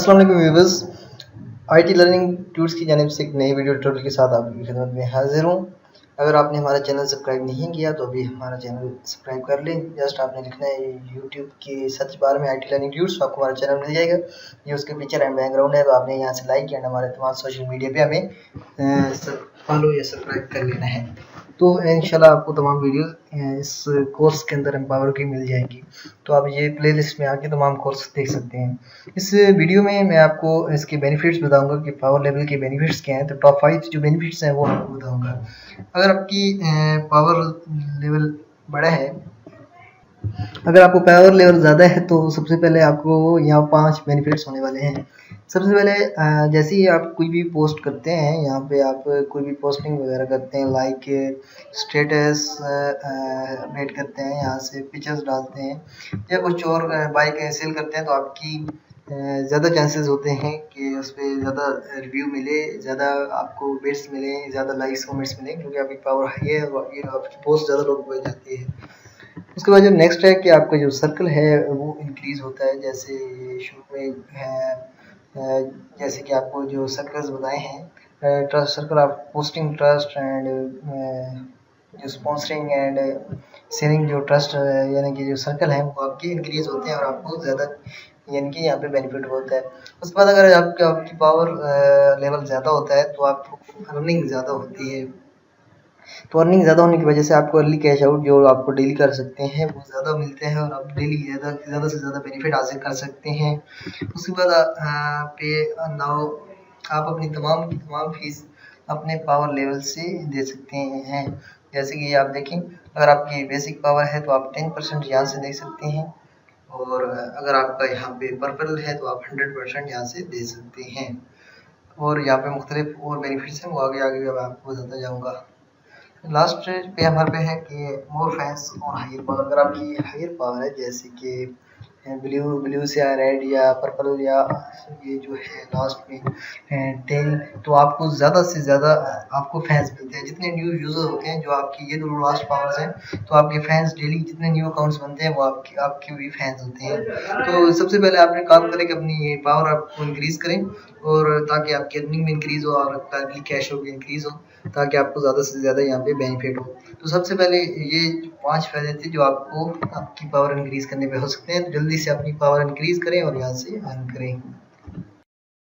अस्सलाम वालेकुम viewers, IT learning tools की जानिब से एक नई वीडियो ट्यूटोरियल के साथ आपकी खिदमत में हाजिर हूँ। अगर आपने हमारा चैनल सब्सक्राइब नहीं किया तो अभी हमारा चैनल सब्सक्राइब कर लें। जस्ट आपने लिखना है यूट्यूब के सर्च बार में आईटी लर्निंग टूल्स, तो आपको हमारा चैनल मिल जाएगा। ये उसके पिक्चर एंड बैकग्राउंड है, तो आपने यहाँ से लाइक एंड हमारे तमाम सोशल मीडिया पे हमें फॉलो या सब्सक्राइब कर लेना है। तो इंशाल्लाह आपको तमाम वीडियो इस कोर्स के अंदर एम्पावर की मिल जाएंगी। तो आप ये प्लेलिस्ट में आके तमाम कोर्स देख सकते हैं। इस वीडियो में मैं आपको इसके बेनिफिट्स बताऊंगा कि पावर लेवल के बेनिफिट्स क्या हैं। तो टॉप 5 जो बेनिफिट्स हैं वो आपको बताऊंगा। अगर आपकी पावर लेवल बड़ा है, अगर आपको पावर लेवल ज़्यादा है तो सबसे पहले आपको यहाँ 5 बेनिफिट्स होने वाले हैं। सबसे पहले जैसे ही आप कोई भी पोस्ट करते हैं, यहाँ पे आप कोई भी पोस्टिंग वगैरह करते हैं, लाइक स्टेटस अपडेट करते हैं, यहाँ से पिक्चर्स डालते हैं या कुछ और बाइक सेल करते हैं, तो आपकी ज़्यादा चांसेस होते हैं कि उस पर ज़्यादा रिव्यू मिले, ज़्यादा आपको बिट्स मिले, ज़्यादा लाइक्स कमेंट्स मिले, क्योंकि आपकी पावर हाई है और ये आपकी पोस्ट ज़्यादा लोगों को जाती है। उसके बाद जो नेक्स्ट है कि आपका जो सर्कल है वो इंक्रीज़ होता है। जैसे शुरू में जैसे कि आपको जो सर्कल्स बताए हैं, trust circle of posting trust and जो स्पॉन्सरिंग एंड शेयरिंग, जो ट्रस्ट यानी कि जो सर्कल है वो आपकी इंक्रीज़ होते हैं और आपको ज़्यादा यानी कि यहाँ पे बेनिफिट होता है। उसके बाद अगर आपकी पावर लेवल ज़्यादा होता है तो आपको अर्निंग ज़्यादा होती है। तो अर्निंग ज़्यादा होने की वजह से आपको अर्ली कैश आउट जो आपको डेली कर सकते हैं वो ज़्यादा मिलते हैं और आप डेली ज़्यादा से ज़्यादा बेनिफिट हासिल कर सकते हैं। उसके बाद पे नाउ आप अपनी तमाम फीस अपने पावर लेवल से दे सकते हैं। जैसे कि आप देखें, अगर आपकी बेसिक पावर है तो आप 10% यहाँ से दे सकते हैं, और अगर आपका यहाँ पे पर्पल है तो आप 100% यहाँ से दे सकते हैं। और यहाँ पे मुख्तलिफ और बेनिफिट्स हैं, वो आगे मैं आपको बताता जाऊँगा। लास्ट पे हमारे पे है कि मोर फैंस और हायर पावर। अगर आपकी हायर पावर है, जैसे कि ब्लू से रेड या पर्पल या ये जो है लास्ट में 10, तो आपको ज़्यादा से ज़्यादा आपको फैंस मिलते हैं। जितने न्यू यूज़र होते हैं, जो आपकी ये दो लास्ट पावर्स हैं, तो आपके फैंस डेली जितने न्यू अकाउंट्स बनते हैं वो आपके भी फैंस होते हैं। तो सबसे पहले आपने काम करें कि अपनी पावर आपको इंक्रीज़ करें, और ताकि आपकी अर्निंग में इंक्रीज़ हो और ताकि कैश हो भी इंक्रीज़ हो, ताकि आपको ज़्यादा से ज़्यादा यहाँ पे बेनिफिट हो। तो सबसे पहले ये 5 फ़ायदे थे जो आपको आपकी पावर इंक्रीज़ करने पे हो सकते हैं। तो जल्दी से अपनी पावर इंक्रीज़ करें और यहाँ से अर्न करें।